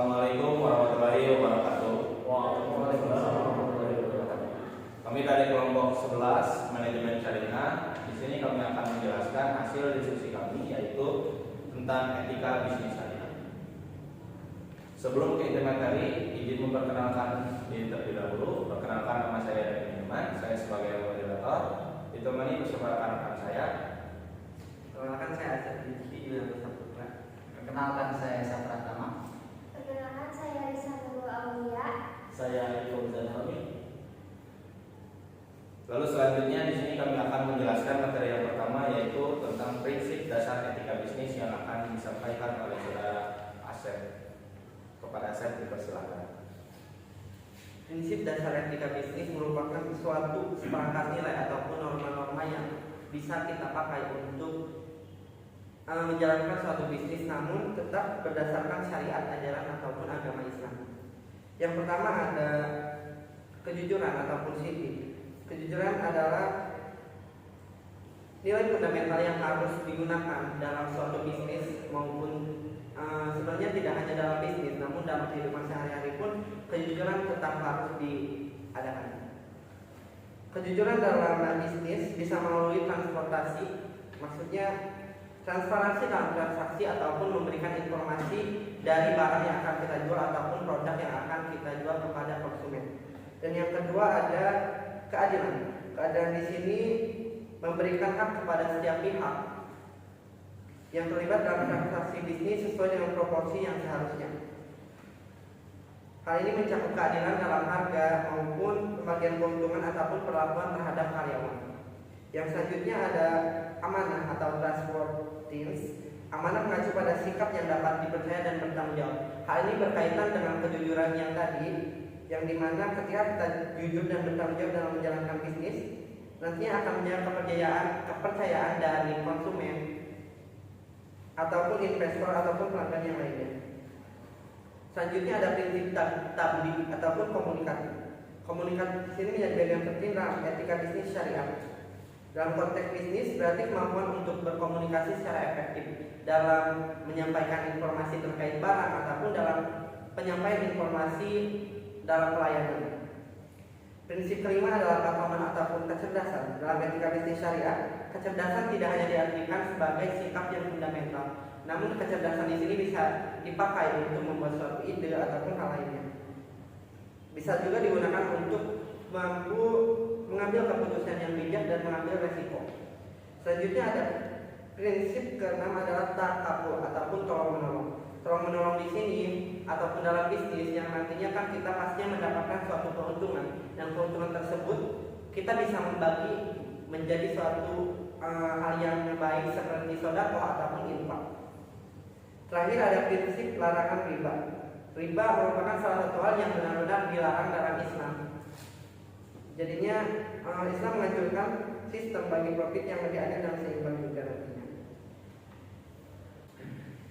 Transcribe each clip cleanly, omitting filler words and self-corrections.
Assalamualaikum warahmatullahi wabarakatuh. Waalaikumsalam warahmatullahi wabarakatuh. Kami dari kelompok 11 manajemen syariah. Di sini kami akan menjelaskan hasil diskusi kami, yaitu tentang etika bisnis syariah. Sebelum ke inti materi, izin memperkenalkan diri terlebih dahulu. Perkenalkan, nama saya dari manajemen. Saya sebagai moderator ditemani bersama rekan-rekan saya. Perkenalkan, saya Asep Rizky Julian Saputra. Perkenalkan, saya Sapratama. Perkenalkan, saya Risa Nurul Aulia. Saya Fauzan Helmi. Lalu selanjutnya di sini kami akan menjelaskan materi yang pertama, yaitu tentang prinsip dasar etika bisnis yang akan disampaikan oleh saudara Asep. Kepada Asep dipersilakan. Prinsip dasar etika bisnis merupakan suatu seperangkat nilai ataupun norma-norma yang bisa kita pakai untuk menjalankan suatu bisnis, namun tetap berdasarkan syariat, ajaran ataupun agama Islam. Yang pertama ada kejujuran ataupun sidq. Kejujuran adalah nilai fundamental yang harus digunakan dalam suatu bisnis maupun sebenarnya tidak hanya dalam bisnis, namun dalam kehidupan sehari-hari pun kejujuran tetap harus diadakan. Kejujuran dalam bisnis bisa melalui transportasi, maksudnya transparansi dalam transaksi ataupun memberikan informasi dari barang yang akan kita jual ataupun produk yang akan kita jual kepada konsumen. Dan yang kedua ada keadilan. Keadilan di sini memberikan hak kepada setiap pihak yang terlibat dalam transaksi bisnis sesuai dengan proporsi yang seharusnya. Hal ini mencakup keadilan dalam harga maupun pembagian keuntungan ataupun perlakuan terhadap karyawan. Yang selanjutnya ada amanah atau trustworthiness. Amanah mengacu pada sikap yang dapat dipercaya dan bertanggung jawab. Hal ini berkaitan dengan kejujuran yang tadi, yang dimana ketika kita jujur dan bertanggung jawab dalam menjalankan bisnis, nantinya akan menjaga kepercayaan dari konsumen ataupun investor ataupun pelanggan yang lainnya. Selanjutnya ada prinsip tabligh ataupun komunikasi. Komunikasi di sini menjadi bagian penting dalam etika bisnis syariah. Dalam konteks bisnis berarti kemampuan untuk berkomunikasi secara efektif dalam menyampaikan informasi terkait barang ataupun dalam penyampaian informasi dalam pelayanan. Prinsip kelima adalah kepahaman ataupun kecerdasan. Dalam etika bisnis syariah, kecerdasan tidak hanya diartikan sebagai sikap yang fundamental, namun kecerdasan di sini bisa dipakai untuk membuat suatu ide ataupun hal lainnya. Bisa juga digunakan untuk mampu mengambil keputusan yang bijak dan mengambil resiko. Selanjutnya ada prinsip keenam adalah takabur ataupun tolong menolong. Tolong menolong di sini ataupun dalam bisnis yang nantinya kan kita pastinya mendapatkan suatu keuntungan, dan keuntungan tersebut kita bisa membagi menjadi suatu hal yang baik seperti sedekah ataupun infak. Terakhir ada prinsip larangan riba. Riba merupakan salah satu hal yang benar-benar dilarang dalam Islam. Jadinya Islam menganjurkan sistem bagi profit yang lebih adil dan seimbang juga nantinya.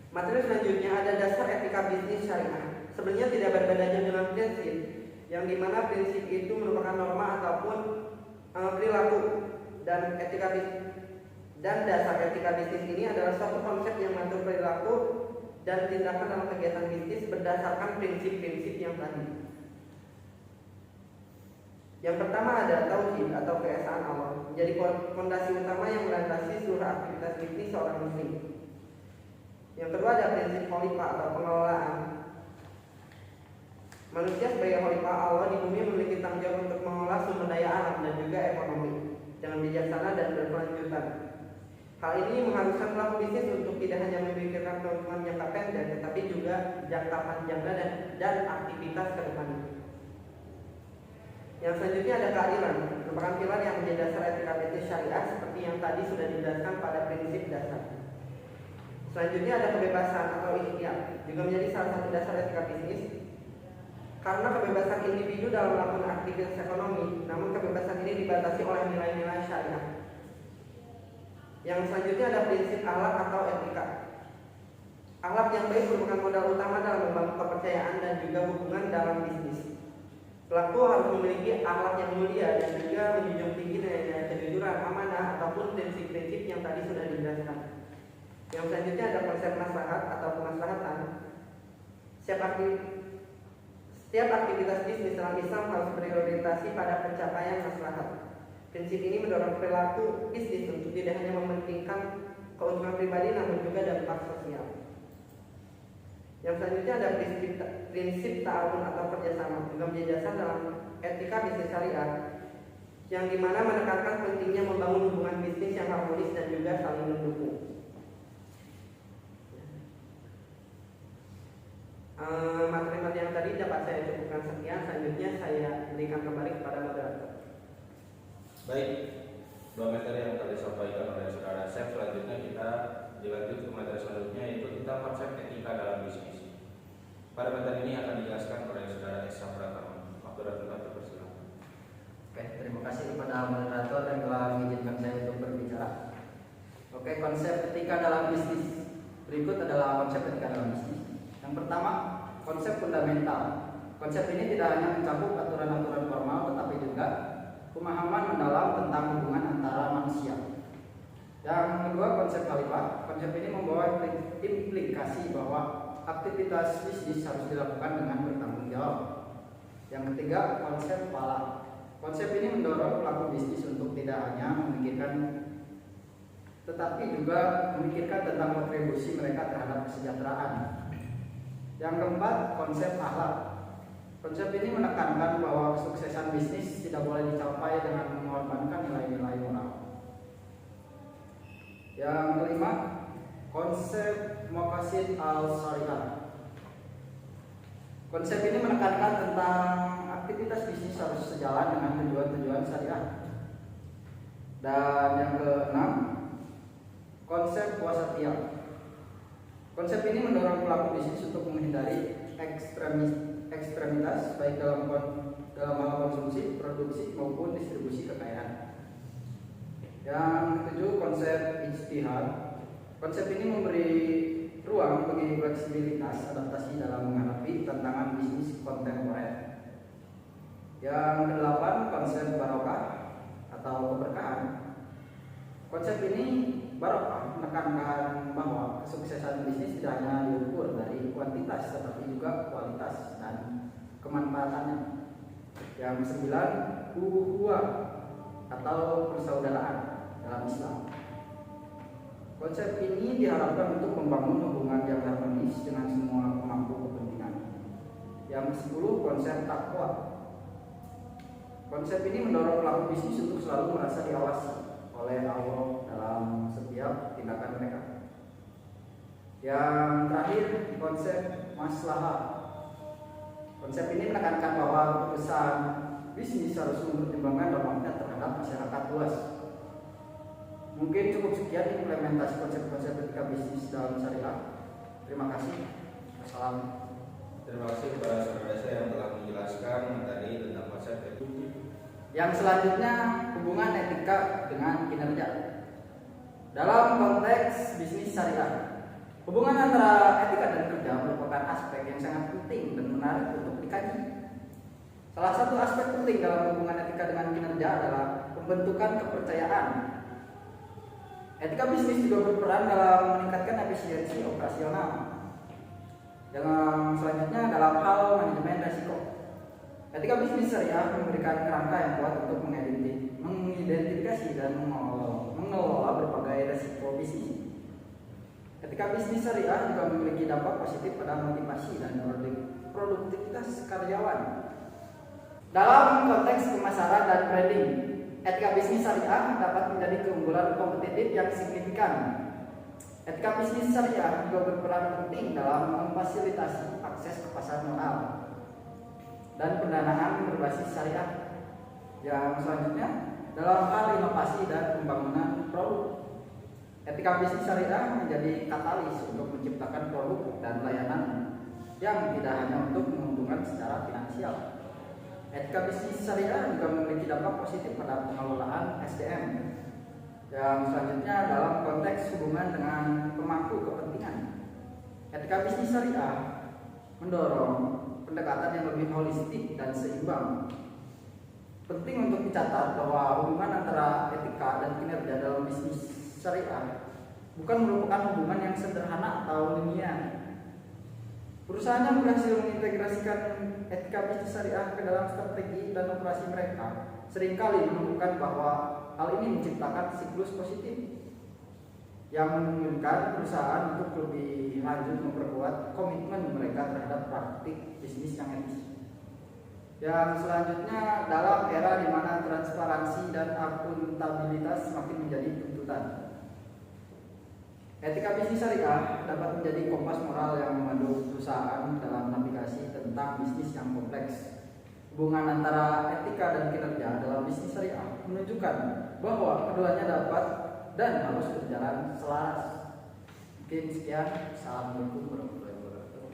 Materi selanjutnya ada dasar etika bisnis syariah. Sebenarnya tidak berbeda jauh dengan prinsip, yang dimana prinsip itu merupakan norma ataupun perilaku, dan etika bisnis dan dasar etika bisnis ini adalah suatu konsep yang mengatur perilaku dan tindakan dalam kegiatan bisnis berdasarkan prinsip-prinsip yang tadi. Yang pertama ada tauhid atau keesaan Allah, menjadi fondasi utama yang melandasi seluruh aktivitas bisnis seorang muslim. Yang kedua ada prinsip khalifah atau pengelolaan. Manusia sebagai khalifah Allah di bumi memiliki tanggung jawab untuk mengelola sumber daya alam dan juga ekonomi dengan bijaksana dan berkelanjutan. Hal ini mengharuskan pelaku bisnis untuk tidak hanya memikirkan keuntungan jangka pendek, tetapi juga jangka panjang dan aktivitas ke depannya. Yang selanjutnya ada keadilan, merupakan pilar yang menjadi dasar etika bisnis syariah seperti yang tadi sudah dijelaskan pada prinsip dasar. Selanjutnya ada kebebasan atau ikhtiyar, juga menjadi salah satu dasar etika bisnis. Karena kebebasan individu dalam melakukan aktivitas ekonomi, namun kebebasan ini dibatasi oleh nilai-nilai syariah. Yang selanjutnya ada prinsip akhlak atau etika. Akhlak yang baik merupakan modal utama dalam membangun kepercayaan dan juga hubungan dalam bisnis. Pelaku harus memiliki akhlak yang mulia dan juga menjunjung tinggi nilai-nilai kejujuran, amanah ataupun prinsip-prinsip yang tadi sudah dijelaskan. Yang selanjutnya ada konsep maslahat atau kemaslahatan. Setiap aktivitas bisnis dalam Islam harus berorientasi pada pencapaian maslahat. Prinsip ini mendorong perilaku bisnis untuk tidak hanya mementingkan keuntungan pribadi namun juga dampak sosial. Yang selanjutnya ada prinsip ta'awun atau kerjasama, juga menjadi dasar dalam etika bisnis syariah, yang dimana menekankan pentingnya membangun hubungan bisnis yang harmonis dan juga saling mendukung. Materi-materi yang tadi dapat saya cukupkan sekian. Selanjutnya saya berikan kembali kepada moderator. Baik, dua materi yang tadi disampaikan oleh saudara Chef. Selanjutnya kita dilanjut ke materi selanjutnya, yaitu tentang konsep etika dalam bisnis. Pada materi ini akan dijelaskan oleh saudara Esa Pratama. Moderator dipersilakan. Oke, terima kasih kepada moderator yang telah mengizinkan saya untuk berbicara. Oke, konsep etika dalam bisnis. Berikut adalah konsep etika dalam bisnis. Yang pertama, konsep fundamental. Konsep ini tidak hanya mencakup aturan-aturan formal, tetapi juga pemahaman mendalam tentang hubungan antara manusia. Yang kedua, konsep khalifah. Konsep ini membawa implikasi bahwa aktivitas bisnis harus dilakukan dengan bertanggung jawab. Yang ketiga, konsep falah. Konsep ini mendorong pelaku bisnis untuk tidak hanya memikirkan, tetapi juga memikirkan tentang kontribusi mereka terhadap kesejahteraan. Yang keempat, konsep akhlak. Konsep ini menekankan bahwa kesuksesan bisnis tidak boleh dicapai dengan mengorbankan nilai-nilai moral. Yang kelima, konsep maqasid al-syariah. Konsep ini menekankan tentang aktivitas bisnis harus sejalan dengan tujuan-tujuan syariah. Dan yang keenam, konsep wasatiyah. Konsep ini mendorong pelaku bisnis untuk menghindari ekstremitas baik dalam hal konsumsi, produksi maupun distribusi kekayaan. Yang ketujuh, konsep ijtihad. Konsep ini memberi ruang bagi fleksibilitas adaptasi dalam menghadapi tantangan bisnis kontemporer. Yang kedelapan, konsep barokah atau keberkahan. Konsep ini barokah menekankan bahwa kesuksesan bisnis tidak hanya diukur dari kuantitas tetapi juga kualitas dan kemanfaatannya. Yang sembilan, ukhuwah atau persaudaraan dalam Islam. Konsep ini diharapkan untuk membangun hubungan yang harmonis dengan semua pemangku kepentingan. Yang ke-10, konsep takwa. Konsep ini mendorong pelaku bisnis untuk selalu merasa diawasi oleh Allah dalam setiap tindakan mereka. Yang terakhir, konsep maslahah. Konsep ini menekankan bahwa keputusan bisnis harus mempertimbangkan dampaknya terhadap masyarakat luas. Mungkin cukup sekian implementasi konsep-konsep etika bisnis dalam syariah. Terima kasih. Assalamualaikum. Terima kasih kepada saudara saya yang telah menjelaskan materi tentang konsep etika. Yang selanjutnya, hubungan etika dengan kinerja. Dalam konteks bisnis syariah, hubungan antara etika dan kerja merupakan aspek yang sangat penting dan menarik untuk dikaji. Salah satu aspek penting dalam hubungan etika dengan kinerja adalah pembentukan kepercayaan. Etika bisnis juga berperan dalam meningkatkan efisiensi operasional. Yang selanjutnya, dalam hal manajemen risiko. Etika bisnis syariah memberikan kerangka yang kuat untuk mengidentifikasi dan mengelola berbagai risiko bisnis. Etika bisnis syariah juga memiliki dampak positif pada motivasi dan produktivitas karyawan. Dalam konteks pemasaran dan branding, etika bisnis syariah dapat menjadi keunggulan kompetitif yang signifikan. Etika bisnis syariah juga berperan penting dalam memfasilitasi akses ke pasar modal dan pendanaan berbasis syariah. Yang selanjutnya, dalam hal inovasi dan pembangunan produk, etika bisnis syariah menjadi katalis untuk menciptakan produk dan layanan yang tidak hanya untuk menguntungkan secara finansial. Etika bisnis syariah juga memiliki dampak positif pada pengelolaan SDM. Yang selanjutnya, dalam konteks hubungan dengan pemangku kepentingan, etika bisnis syariah mendorong pendekatan yang lebih holistik dan seimbang. Penting untuk dicatat bahwa hubungan antara etika dan kinerja dalam bisnis syariah bukan merupakan hubungan yang sederhana atau linear. Perusahaan yang berhasil mengintegrasikan etika bisnis syariah ke dalam strategi dan operasi mereka seringkali menemukan bahwa hal ini menciptakan siklus positif yang memungkinkan perusahaan untuk lebih lanjut memperkuat komitmen mereka terhadap praktik bisnis yang etis. Yang selanjutnya, dalam era di mana transparansi dan akuntabilitas semakin menjadi tuntutan, etika bisnis syariah dapat menjadi kompas moral yang memandu perusahaan dalam navigasi tentang bisnis yang kompleks. Hubungan antara etika dan kinerja dalam bisnis syariah menunjukkan bahwa keduanya dapat dan harus berjalan selaras. Mungkin sekian. Assalamualaikum warahmatullahi wabarakatuh.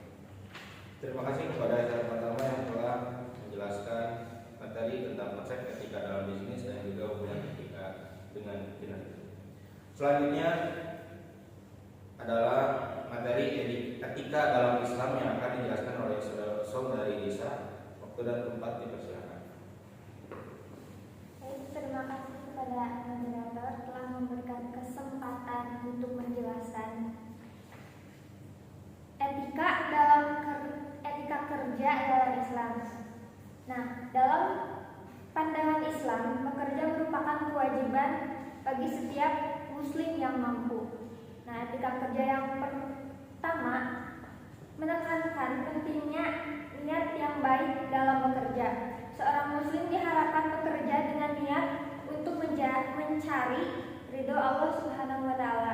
Terima kasih kepada yang pertama yang telah menjelaskan materi tentang konsep etika dalam bisnis dan juga hubungan etika dengan kinerja. Selanjutnya adalah materi etika dalam Islam yang akan dijelaskan oleh saudari Lisa. Waktu dan tempat dipersilakan. Baik, terima kasih kepada moderator telah memberikan kesempatan untuk menjelaskan etika kerja dalam Islam. Nah, dalam pandangan Islam, bekerja merupakan kewajiban bagi setiap muslim yang mampu. Nah, etika kerja yang pertama menekankan pentingnya niat yang baik dalam bekerja. Seorang muslim diharapkan bekerja dengan niat untuk mencari ridho Allah Subhanahu wa taala,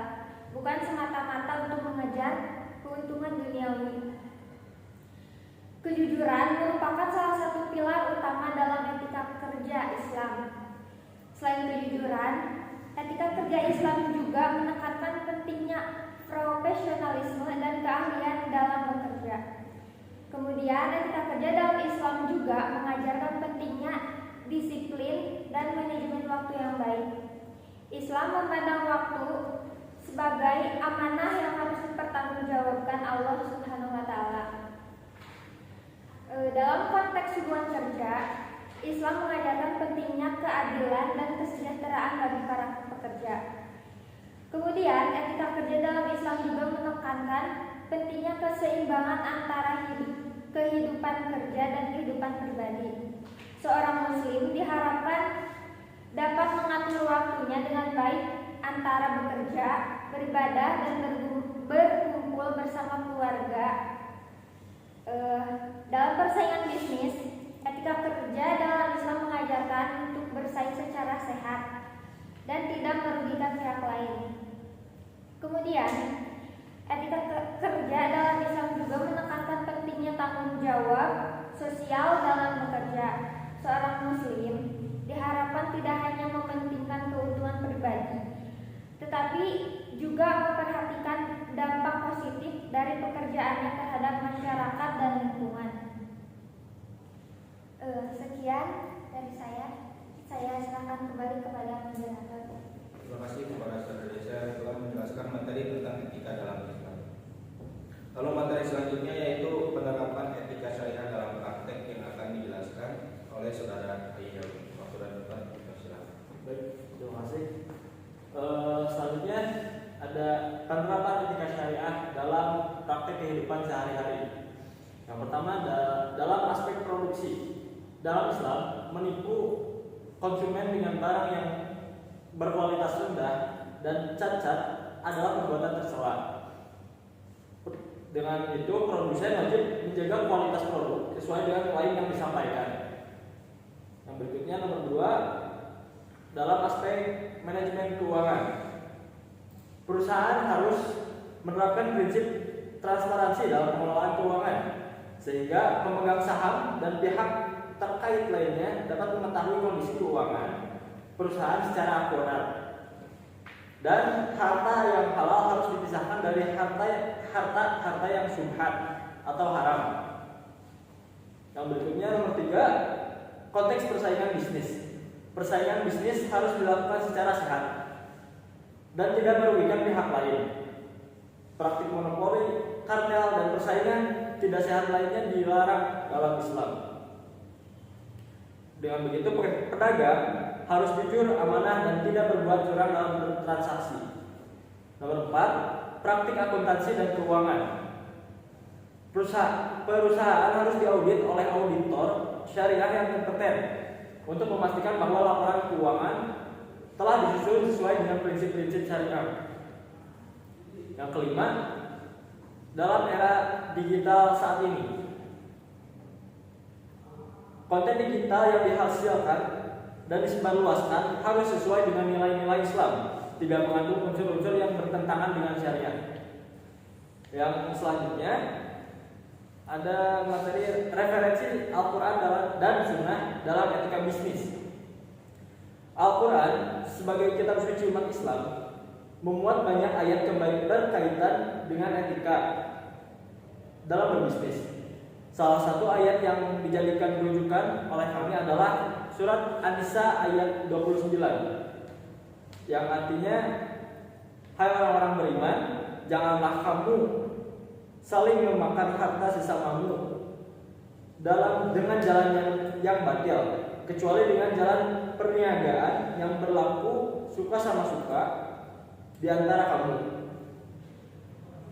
bukan semata-mata untuk mengejar keuntungan duniawi. Kejujuran merupakan salah satu pilar utama dalam etika kerja Islam. Selain kejujuran, etika kerja Islam juga menekankan pentingnya profesionalisme dan keahlian dalam bekerja. Kemudian, etika kerja dalam Islam juga mengajarkan pentingnya disiplin dan manajemen waktu yang baik. Islam memandang waktu sebagai amanah yang harus dipertanggungjawabkan Allah Subhanahu wa taala. Dalam konteks hubungan kerja, Islam mengajarkan pentingnya keadilan dan kesejahteraan bagi para pekerja. Kemudian, etika kerja dalam Islam juga menekankan pentingnya keseimbangan antara kehidupan kerja dan kehidupan pribadi. Seorang muslim diharapkan dapat mengatur waktunya dengan baik antara bekerja, beribadah, dan berkumpul bersama keluarga. Dalam persaingan bisnis, etika kerja dalam Islam mengajarkan untuk bersaing secara sehat dan tidak merugikan pihak lain. Kemudian, etika kerja dalam Islam juga menekankan pentingnya tanggung jawab sosial dalam bekerja. Seorang muslim diharapkan tidak hanya mementingkan keuntungan pribadi, tetapi juga memperhatikan dampak positif dari pekerjaannya terhadap masyarakat dan lingkungan. Sekian dari saya. Saya silakan kembali kepada moderator. Terima kasih kepada saudara Desa yang telah menjelaskan materi tentang etika dalam Islam. Lalu materi selanjutnya yaitu penerapan etika syariah dalam praktek yang akan dijelaskan oleh saudara Ayyaw. Waktu dan tempat dipersilakan. Baik, terima kasih. Selanjutnya ada penerapan etika syariah dalam praktek kehidupan sehari-hari. Yang pertama dalam aspek produksi. Dalam Islam, menipu konsumen dengan barang yang berkualitas rendah dan cacat adalah perbuatan tercela. Dengan itu, produsen wajib menjaga kualitas produk sesuai dengan klaim yang disampaikan. Yang berikutnya nomor 2, dalam aspek manajemen keuangan. Perusahaan harus menerapkan prinsip transparansi dalam pengelolaan keuangan, sehingga pemegang saham dan pihak terkait lainnya dapat mengetahui kondisi keuangan perusahaan secara akurat. Dan harta yang halal harus dipisahkan dari harta yang syubhat atau haram. Yang berikutnya nomor 3, konteks persaingan bisnis. Persaingan bisnis harus dilakukan secara sehat dan tidak merugikan pihak lain. Praktik monopoli, kartel, dan persaingan tidak sehat lainnya dilarang dalam Islam. Dengan begitu, pedagang harus jujur, amanah, dan tidak berbuat curang dalam bertransaksi. Nomor 4, praktik akuntansi dan keuangan. Perusahaan harus diaudit oleh auditor syariah yang kompeten untuk memastikan bahwa laporan keuangan telah disusun sesuai dengan prinsip-prinsip syariah. Yang kelima, dalam era digital saat ini, konten digital yang dihasilkan dan disebarluaskan harus sesuai dengan nilai-nilai Islam, tidak mengandung unsur-unsur yang bertentangan dengan syariah. Yang selanjutnya ada materi referensi Al-Quran dan Sunnah dalam etika bisnis. Al-Quran sebagai kitab suci umat Islam memuat banyak ayat berkaitan dengan etika dalam berbisnis. Salah satu ayat yang dijadikan rujukan oleh kami adalah surat An-Nisa ayat 29 yang artinya, hai orang-orang beriman, janganlah kamu saling memakan harta sesamamu dengan jalan yang batil, kecuali dengan jalan perniagaan yang berlaku suka sama suka di antara kamu.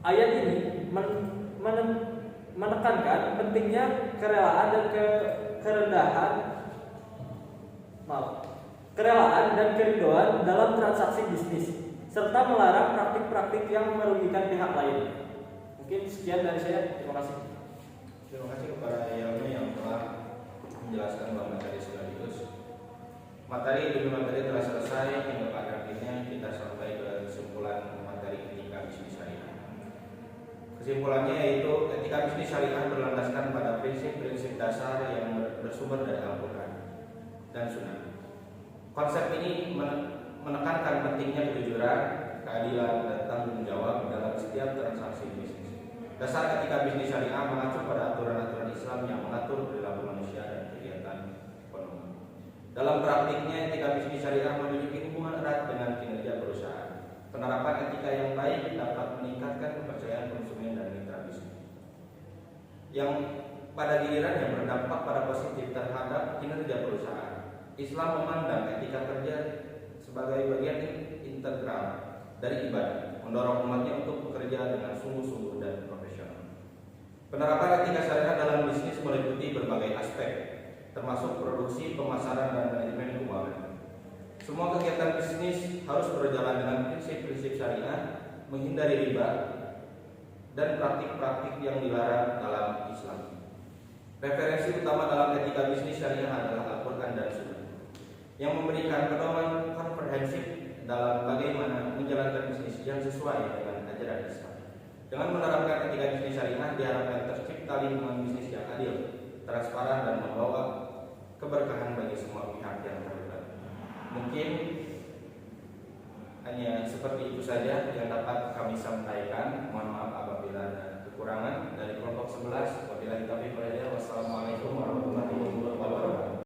Ayat ini menekankan pentingnya kerelaan dan keridoan dalam transaksi bisnis, serta melarang praktik-praktik yang merugikan pihak lain. Mungkin sekian dari saya. Terima kasih. Terima kasih kepada Yelmi yang telah menjelaskan bahwa materi sekaligus. Materi demi materi telah selesai, hingga pada akhirnya kita sampai ke kesimpulan materi etika bisnis syariah. Kesimpulannya yaitu etika bisnis syariah berlandaskan pada prinsip-prinsip dasar yang bersumber dari Al-Quran dan Sunnah. Konsep ini menekankan pentingnya kejujuran, keadilan, dan tanggung jawab dalam setiap transaksi bisnis. Dasar etika bisnis syariah mengacu pada aturan-aturan Islam yang mengatur perilaku manusia dan kegiatan ekonomi. Dalam praktiknya, etika bisnis syariah memiliki hubungan erat dengan kinerja perusahaan. Penerapan etika yang baik dapat meningkatkan kepercayaan konsumen dan mitra bisnis, yang pada gilirannya berdampak pada positif terhadap kinerja perusahaan. Islam memandang etika kerja sebagai bagian integral dari ibadah, mendorong umatnya untuk bekerja dengan sungguh-sungguh dan profesional. Penerapan etika syariah dalam bisnis meliputi berbagai aspek, termasuk produksi, pemasaran, dan manajemen keuangan. Semua kegiatan bisnis harus berjalan dengan prinsip-prinsip syariah, menghindari riba dan praktik-praktik yang dilarang dalam Islam. Referensi utama dalam etika bisnis syariah adalah Al-Quran dan Sunnah, yang memberikan pedoman komprehensif dalam bagaimana menjalankan bisnis yang sesuai dengan ajaran Islam. Dengan menerapkan etika bisnis syariah diharapkan tercipta lingkungan bisnis yang adil, transparan, dan membawa keberkahan bagi semua pihak yang terlibat. Mungkin hanya seperti itu saja yang dapat kami sampaikan. Mohon maaf apabila ada kekurangan. Dari kelompok 11, wabillahi taufiq wal hidayah. Wassalamualaikum warahmatullahi wabarakatuh.